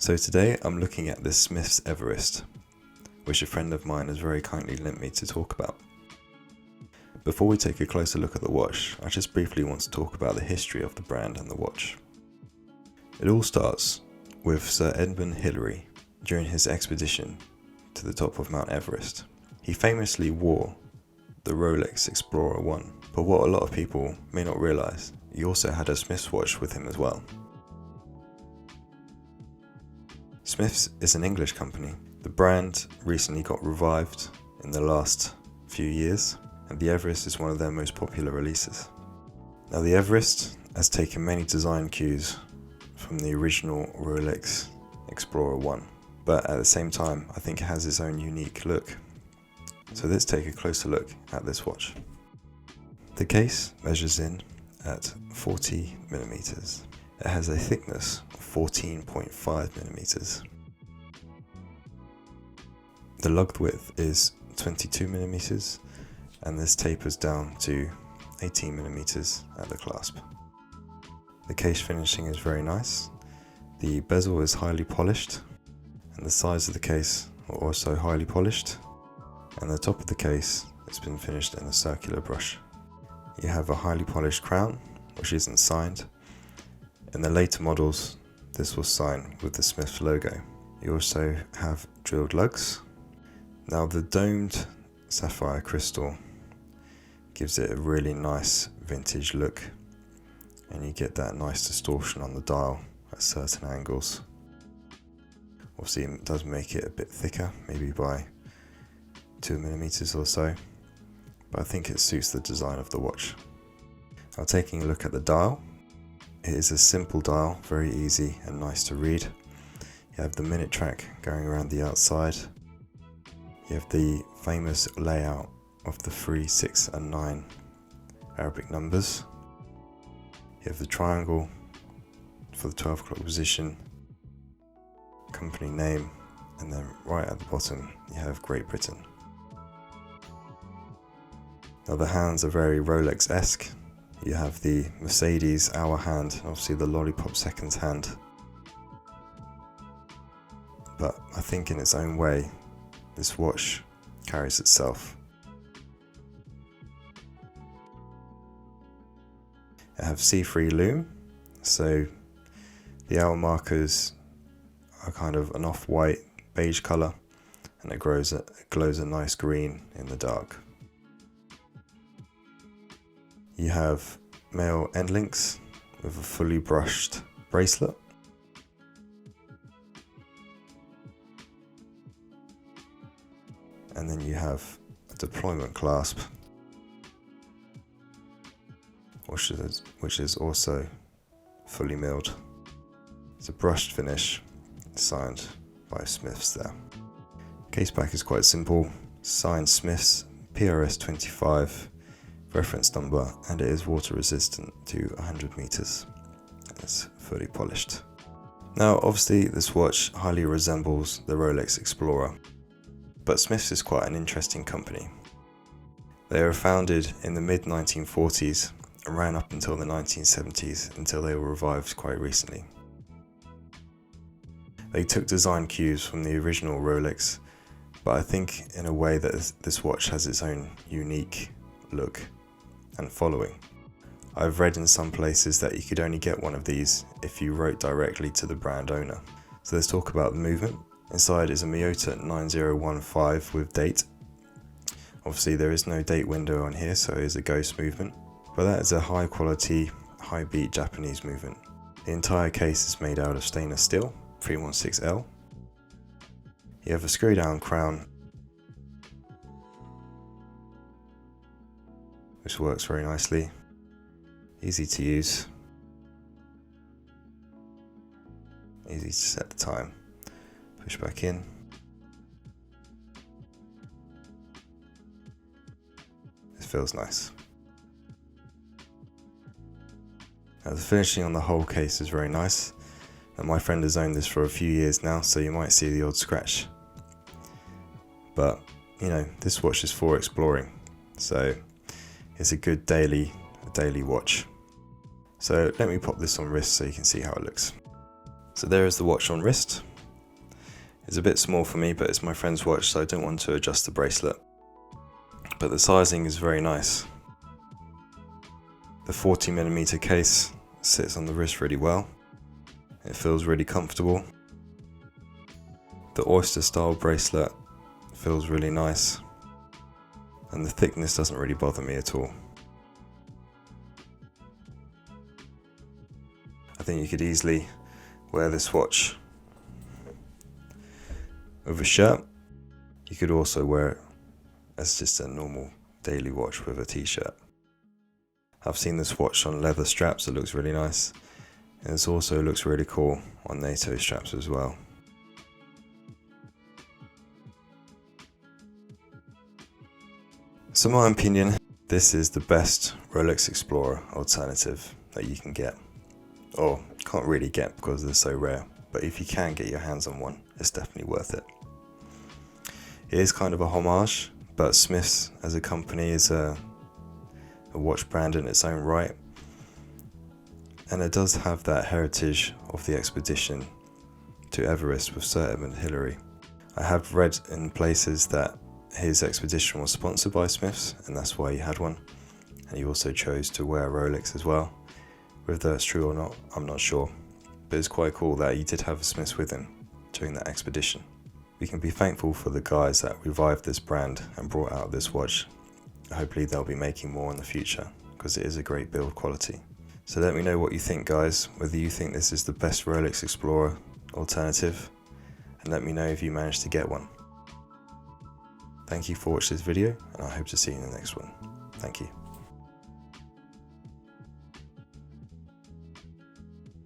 So today I'm looking at this Smiths Everest, which a friend of mine has very kindly lent me to talk about. Before we take a closer look at the watch, I just briefly want to talk about the history of the brand and the watch. It all starts with Sir Edmund Hillary during his expedition to the top of Mount Everest. He famously wore the Rolex Explorer 1, but what a lot of people may not realise, he also had a Smiths watch with him as well. Smiths is an English company. The brand recently got revived in the last few years, and the Everest is one of their most popular releases. Now the Everest has taken many design cues from the original Rolex Explorer 1, but at the same time I think it has its own unique look. So let's take a closer look at this watch. The case measures in at 40mm. It has a thickness of 14.5mm. The lugged width is 22mm, and this tapers down to 18mm at the clasp. The case finishing is very nice. The bezel is highly polished, and the sides of the case are also highly polished, and the top of the case has been finished in a circular brush. You have a highly polished crown, which isn't signed. In the later models, this was signed with the Smiths logo. You also have drilled lugs. Now the domed sapphire crystal gives it a really nice vintage look, and you get that nice distortion on the dial at certain angles. Obviously it does make it a bit thicker, maybe by 2mm or so, but I think it suits the design of the watch. Now taking a look at the dial, it is a simple dial, very easy and nice to read. You have the minute track going around the outside. You have the famous layout of the 3, 6 and 9 Arabic numbers. You have the triangle for the 12 o'clock position, company name, and then right at the bottom you have Great Britain. Now the hands are very Rolex-esque. You have the Mercedes hour hand, and obviously the lollipop seconds hand. But I think in its own way, this watch carries itself. I have C3 Lume, so the hour markers are kind of an off-white beige colour, and it glows a nice green in the dark. You have male end links with a fully brushed bracelet. And then you have a deployment clasp, which is also fully milled. It's a brushed finish, signed by Smiths there. Case back is quite simple, signed Smiths, PRS 25, reference number, and it is water resistant to 100 meters. It's fully polished. Now obviously this watch highly resembles the Rolex Explorer, but Smiths is quite an interesting company. They were founded in the mid 1940s and ran up until the 1970s, until they were revived quite recently. They took design cues from the original Rolex, but I think in a way that this watch has its own unique look and following. I've read in some places that you could only get one of these if you wrote directly to the brand owner. So let's talk about the movement. Inside is a Miyota 9015 with date. Obviously there is no date window on here, so it is a ghost movement, but that is a high quality, high beat Japanese movement. The entire case is made out of stainless steel, 316L. You have a screw down crown, which works very nicely, easy to use, easy to set the time, push back in, it feels nice. Now the finishing on the whole case is very nice, and my friend has owned this for a few years now, so you might see the odd scratch, but you know, this watch is for exploring, so it's a good daily watch. So let me pop this on wrist so you can see how it looks. So there is the watch on wrist. It's a bit small for me, but it's my friend's watch, so I don't want to adjust the bracelet. But the sizing is very nice. The 40mm case sits on the wrist really well. It feels really comfortable. The oyster style bracelet feels really nice, and the thickness doesn't really bother me at all. I think you could easily wear this watch with a shirt. You could also wear it as just a normal daily watch with a t-shirt. I've seen this watch on leather straps, it looks really nice, and it also looks really cool on NATO straps as well. So in my opinion, this is the best Rolex Explorer alternative that you can get. Or can't really get because they're so rare, but if you can get your hands on one, it's definitely worth it. It is kind of a homage, but Smiths as a company is a watch brand in its own right, and it does have that heritage of the expedition to Everest with Sir Edmund Hillary. I have read in places that his expedition was sponsored by Smiths, and that's why he had one, and he also chose to wear a Rolex as well. Whether that's true or not, I'm not sure, but it's quite cool that he did have a Smiths with him during that expedition. We can be thankful for the guys that revived this brand and brought out this watch. Hopefully they'll be making more in the future, because it is a great build quality. So let me know what you think, guys, whether you think this is the best Rolex Explorer alternative, and let me know if you managed to get one. Thank you for watching this video, and I hope to see you in the next one. Thank you.